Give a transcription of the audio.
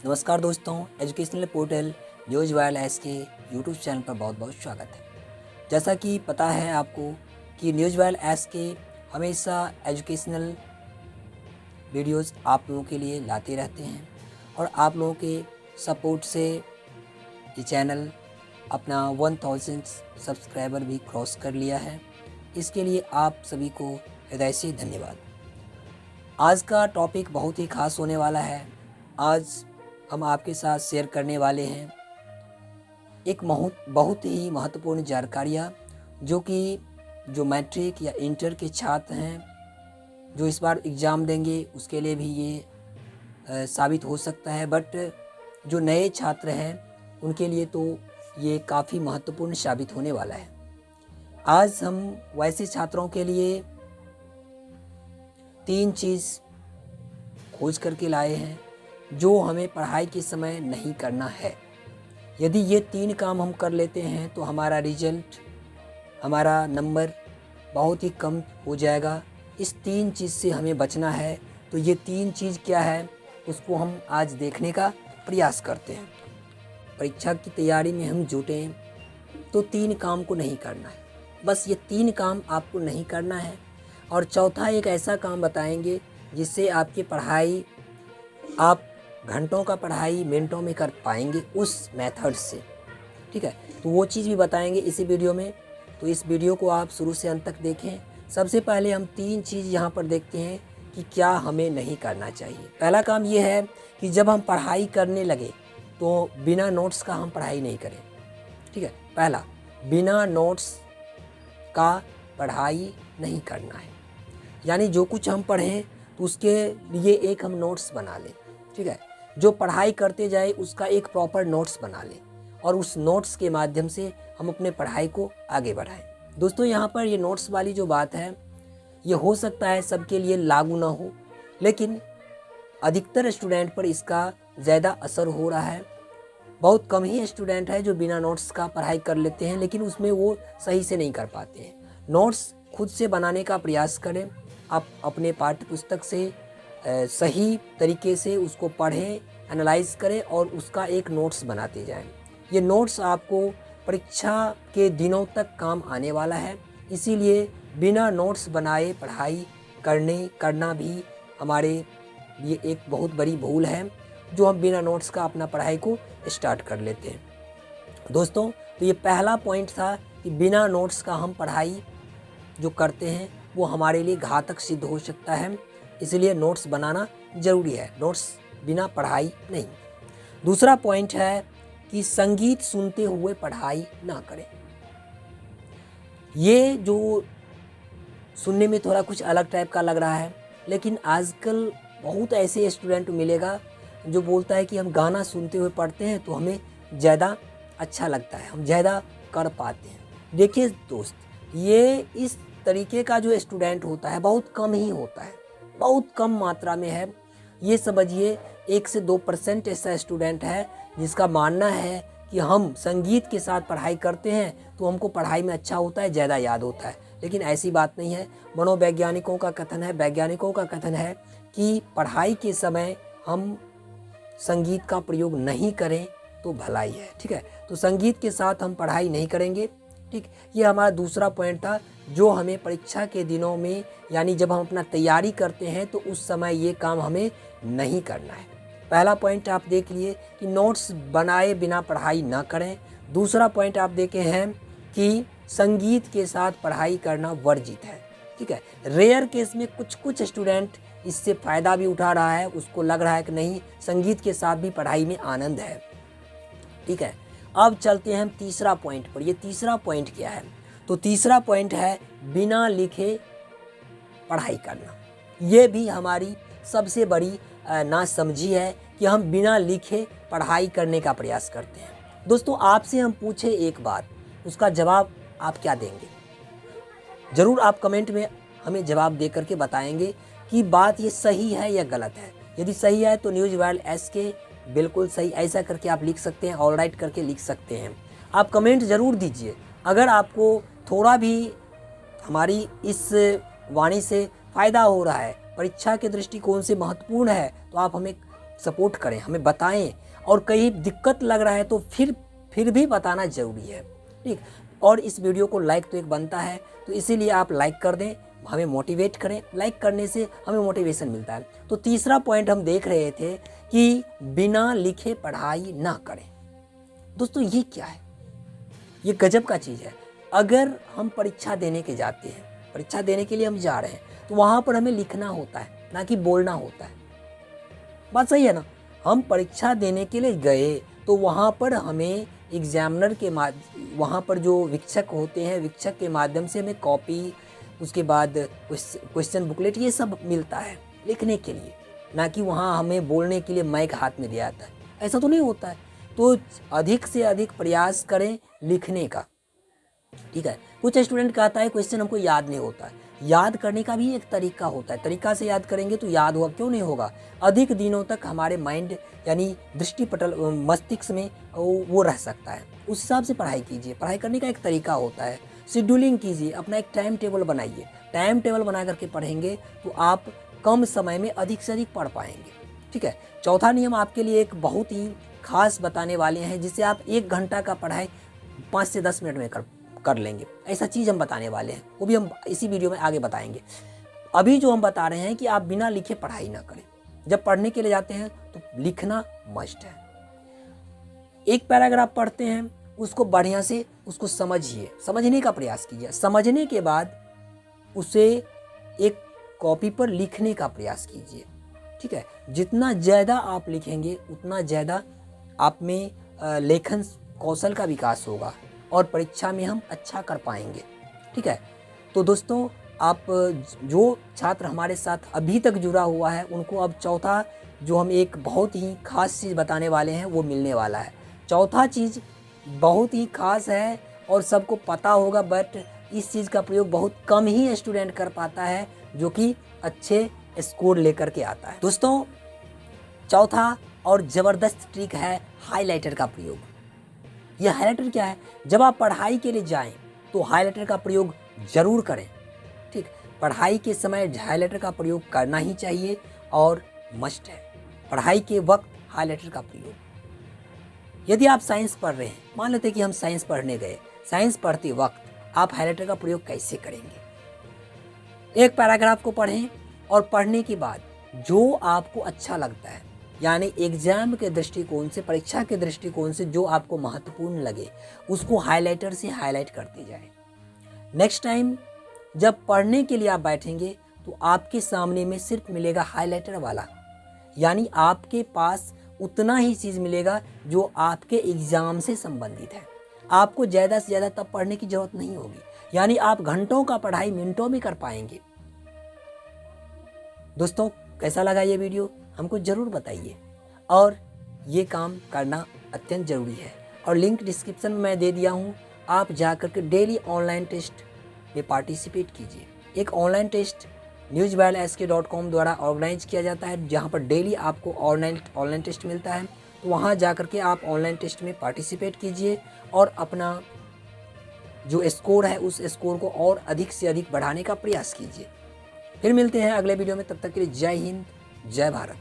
नमस्कार दोस्तों, educational portal news viral S के यूट्यूब चैनल पर बहुत बहुत स्वागत है। जैसा कि पता है आपको कि न्यूज़ वायरल एस के हमेशा एजुकेशनल वीडियोस आप लोगों के लिए लाते रहते हैं और आप लोगों के सपोर्ट से ये चैनल अपना 1000 सब्सक्राइबर भी क्रॉस कर लिया है। इसके लिए आप सभी को हृदय से धन्यवाद। आज का टॉपिक बहुत ही खास होने वाला है। आज हम आपके साथ शेयर करने वाले हैं एक बहुत ही महत्वपूर्ण जानकारियाँ जो मैट्रिक या इंटर के छात्र हैं जो इस बार एग्ज़ाम देंगे उसके लिए भी ये साबित हो सकता है, बट जो नए छात्र हैं उनके लिए तो ये काफ़ी महत्वपूर्ण साबित होने वाला है। आज हम वैसे छात्रों के लिए 3 चीज़ खोज करके लाए हैं जो हमें पढ़ाई के समय नहीं करना है। यदि ये 3 काम हम कर लेते हैं तो हमारा रिजल्ट, हमारा नंबर बहुत ही कम हो जाएगा। इस 3 चीज़ से हमें बचना है। तो ये 3 चीज़ क्या है उसको हम आज देखने का प्रयास करते हैं। परीक्षा की तैयारी में हम जुटें तो 3 काम को नहीं करना है, बस ये 3 काम आपको नहीं करना है। और चौथा एक ऐसा काम बताएंगे जिससे आपकी पढ़ाई, आप घंटों का पढ़ाई मिनटों में कर पाएंगे उस मेथड से। ठीक है, तो वो चीज़ भी बताएंगे इसी वीडियो में। तो इस वीडियो को आप शुरू से अंत तक देखें। सबसे पहले हम 3 चीज़ यहाँ पर देखते हैं कि क्या हमें नहीं करना चाहिए। पहला काम ये है कि जब हम पढ़ाई करने लगे तो बिना नोट्स का हम पढ़ाई नहीं करें। ठीक है, पहला, बिना नोट्स का पढ़ाई नहीं करना है। यानी जो कुछ हम पढ़ें तो उसके लिए एक हम नोट्स बना लें। ठीक है, जो पढ़ाई करते जाए उसका एक प्रॉपर नोट्स बना लें और उस नोट्स के माध्यम से हम अपने पढ़ाई को आगे बढ़ाएं। दोस्तों, यहाँ पर ये नोट्स वाली जो बात है ये हो सकता है सबके लिए लागू ना हो, लेकिन अधिकतर स्टूडेंट पर इसका ज़्यादा असर हो रहा है। बहुत कम ही स्टूडेंट है जो बिना नोट्स का पढ़ाई कर लेते हैं, लेकिन उसमें वो सही से नहीं कर पाते हैं। नोट्स खुद से बनाने का प्रयास करें। आप अपने पाठ्य पुस्तक से सही तरीके से उसको पढ़ें, एनालाइज करें और उसका एक नोट्स बनाते जाएं। ये नोट्स आपको परीक्षा के दिनों तक काम आने वाला है। इसीलिए बिना नोट्स बनाए पढ़ाई करना भी हमारे लिए एक बहुत बड़ी भूल है जो हम बिना नोट्स का अपना पढ़ाई को स्टार्ट कर लेते हैं। दोस्तों, तो ये पहला पॉइंट था कि बिना नोट्स का हम पढ़ाई जो करते हैं वो हमारे लिए घातक सिद्ध हो सकता है। इसलिए नोट्स बनाना ज़रूरी है, नोट्स बिना पढ़ाई नहीं। दूसरा पॉइंट है कि संगीत सुनते हुए पढ़ाई ना करें। ये जो सुनने में थोड़ा कुछ अलग टाइप का लग रहा है, लेकिन आजकल बहुत ऐसे स्टूडेंट मिलेगा जो बोलता है कि हम गाना सुनते हुए पढ़ते हैं तो हमें ज़्यादा अच्छा लगता है, हम ज़्यादा कर पाते हैं। देखिए दोस्त, ये इस तरीके का जो स्टूडेंट होता है बहुत कम ही होता है, बहुत कम मात्रा में है। ये समझिए 1 से 2% ऐसा स्टूडेंट है जिसका मानना है कि हम संगीत के साथ पढ़ाई करते हैं तो हमको पढ़ाई में अच्छा होता है, ज़्यादा याद होता है। लेकिन ऐसी बात नहीं है। मनोवैज्ञानिकों का कथन है, वैज्ञानिकों का कथन है कि पढ़ाई के समय हम संगीत का प्रयोग नहीं करें तो भलाई है। ठीक है, तो संगीत के साथ हम पढ़ाई नहीं करेंगे। ठीक, ये हमारा दूसरा पॉइंट था जो हमें परीक्षा के दिनों में, यानी जब हम अपना तैयारी करते हैं तो उस समय ये काम हमें नहीं करना है। पहला पॉइंट आप देख लिए कि नोट्स बनाए बिना पढ़ाई ना करें। दूसरा पॉइंट आप देखे हैं कि संगीत के साथ पढ़ाई करना वर्जित है। ठीक है, रेयर केस में कुछ स्टूडेंट इससे फ़ायदा भी उठा रहा है, उसको लग रहा है कि नहीं, संगीत के साथ भी पढ़ाई में आनंद है। ठीक है, अब चलते हैं हम तीसरा पॉइंट पर। ये तीसरा पॉइंट क्या है? तो तीसरा पॉइंट है बिना लिखे पढ़ाई करना। ये भी हमारी सबसे बड़ी नासमझी है कि हम बिना लिखे पढ़ाई करने का प्रयास करते हैं। दोस्तों, आपसे हम पूछे एक बात, उसका जवाब आप क्या देंगे? ज़रूर आप कमेंट में हमें जवाब दे करके बताएंगे कि बात ये सही है या गलत है। यदि सही है तो न्यूज़ वायरल एस के बिल्कुल सही, ऐसा करके आप लिख सकते हैं, ऑल राइट करके लिख सकते हैं। आप कमेंट ज़रूर दीजिए। अगर आपको थोड़ा भी हमारी इस वाणी से फ़ायदा हो रहा है, परीक्षा के दृष्टिकोण से महत्वपूर्ण है, तो आप हमें सपोर्ट करें, हमें बताएं, और कहीं दिक्कत लग रहा है तो फिर भी बताना ज़रूरी है, ठीक। और इस वीडियो को लाइक तो एक बनता है, तो इसीलिए आप लाइक कर दें, हमें मोटिवेट करें। लाइक करने से हमें मोटिवेशन मिलता है। तो तीसरा पॉइंट हम देख रहे थे कि बिना लिखे पढ़ाई ना करें। दोस्तों ये क्या है? ये गजब का चीज़ है। अगर हम परीक्षा देने के जाते हैं, परीक्षा देने के लिए हम जा रहे हैं, तो वहाँ पर हमें लिखना होता है, ना कि बोलना होता है। बात सही है ना? हम परीक्षा देने के लिए गए तो वहाँ पर हमें एग्जामिनर के वहाँ पर जो शिक्षक होते हैं, शिक्षक के माध्यम से हमें कॉपी, उसके बाद क्वेश्चन बुकलेट, ये सब मिलता है लिखने के लिए, ना कि वहाँ हमें बोलने के लिए माइक हाथ में दिया जाता है। ऐसा तो नहीं होता है। तो अधिक से अधिक प्रयास करें लिखने का, ठीक है। कुछ स्टूडेंट कहता है क्वेश्चन हमको याद नहीं होता है। याद करने का भी एक तरीका होता है, तरीका से याद करेंगे तो याद होगा, क्यों नहीं होगा। अधिक दिनों तक हमारे माइंड यानी दृष्टिपटल मस्तिष्क में वो रह सकता है। उस हिसाब से पढ़ाई कीजिए। पढ़ाई करने का एक तरीका होता है। शेड्यूलिंग कीजिए, अपना एक टाइम टेबल बनाइए। टाइम टेबल बना करके पढ़ेंगे तो आप कम समय में अधिक से अधिक पढ़ पाएंगे, ठीक है। चौथा नियम आपके लिए एक बहुत ही खास बताने वाले हैं, जिससे आप 1 घंटा का पढ़ाई 5 से 10 मिनट में कर लेंगे। ऐसा चीज़ हम बताने वाले हैं, वो भी हम इसी वीडियो में आगे बताएंगे। अभी जो हम बता रहे हैं कि आप बिना लिखे पढ़ाई ना करें। जब पढ़ने के लिए जाते हैं तो लिखना मस्ट है। एक पैराग्राफ पढ़ते हैं, उसको बढ़िया से उसको समझिए, समझने का प्रयास कीजिए। समझने के बाद उसे एक कॉपी पर लिखने का प्रयास कीजिए, ठीक है। जितना ज़्यादा आप लिखेंगे उतना ज़्यादा आप में लेखन कौशल का विकास होगा और परीक्षा में हम अच्छा कर पाएंगे, ठीक है। तो दोस्तों, आप जो छात्र हमारे साथ अभी तक जुड़ा हुआ है उनको अब चौथा जो हम एक बहुत ही खास चीज़ बताने वाले हैं वो मिलने वाला है। चौथा चीज़ बहुत ही खास है और सबको पता होगा, बट इस चीज़ का प्रयोग बहुत कम ही स्टूडेंट कर पाता है जो कि अच्छे स्कोर लेकर के आता है। दोस्तों, चौथा और ज़बरदस्त ट्रिक है हाइलाइटर का प्रयोग। यह हाइलाइटर क्या है? जब आप पढ़ाई के लिए जाएं तो हाइलाइटर का प्रयोग जरूर करें, ठीक। पढ़ाई के समय हाइलाइटर का प्रयोग करना ही चाहिए और मस्ट है। पढ़ाई के वक्त हाइलाइटर का प्रयोग। यदि आप साइंस पढ़ रहे हैं, मान लेते हैं कि हम साइंस पढ़ने गए, साइंस पढ़ते वक्त आप हाइलाइटर का प्रयोग कैसे करेंगे? एक पैराग्राफ को पढ़ें और पढ़ने के बाद जो आपको अच्छा लगता है, यानी एग्जाम के दृष्टिकोण से, परीक्षा के दृष्टिकोण से जो आपको महत्वपूर्ण लगे, उसको हाइलाइटर से हाईलाइट करते जाएं। नेक्स्ट टाइम जब पढ़ने के लिए आप बैठेंगे तो आपके सामने में सिर्फ मिलेगा हाइलाइटर वाला, यानी आपके पास उतना ही चीज़ मिलेगा जो आपके एग्ज़ाम से संबंधित है। आपको ज़्यादा से ज़्यादा तब पढ़ने की ज़रूरत नहीं होगी, यानी आप घंटों का पढ़ाई मिनटों में कर पाएंगे। दोस्तों, कैसा लगा ये वीडियो हमको ज़रूर बताइए, और ये काम करना अत्यंत ज़रूरी है। और लिंक डिस्क्रिप्शन में मैं दे दिया हूँ, आप जा कर के डेली ऑनलाइन टेस्ट में पार्टिसिपेट कीजिए। एक ऑनलाइन टेस्ट newsbylsk.com द्वारा ऑर्गेनाइज किया जाता है, जहाँ पर डेली आपको ऑनलाइन टेस्ट मिलता है। तो वहाँ जा कर के आप ऑनलाइन टेस्ट में पार्टिसिपेट कीजिए और अपना जो स्कोर है उस स्कोर को और अधिक से अधिक बढ़ाने का प्रयास कीजिए। फिर मिलते हैं अगले वीडियो में, तब तक के लिए जय हिंद, जय भारत।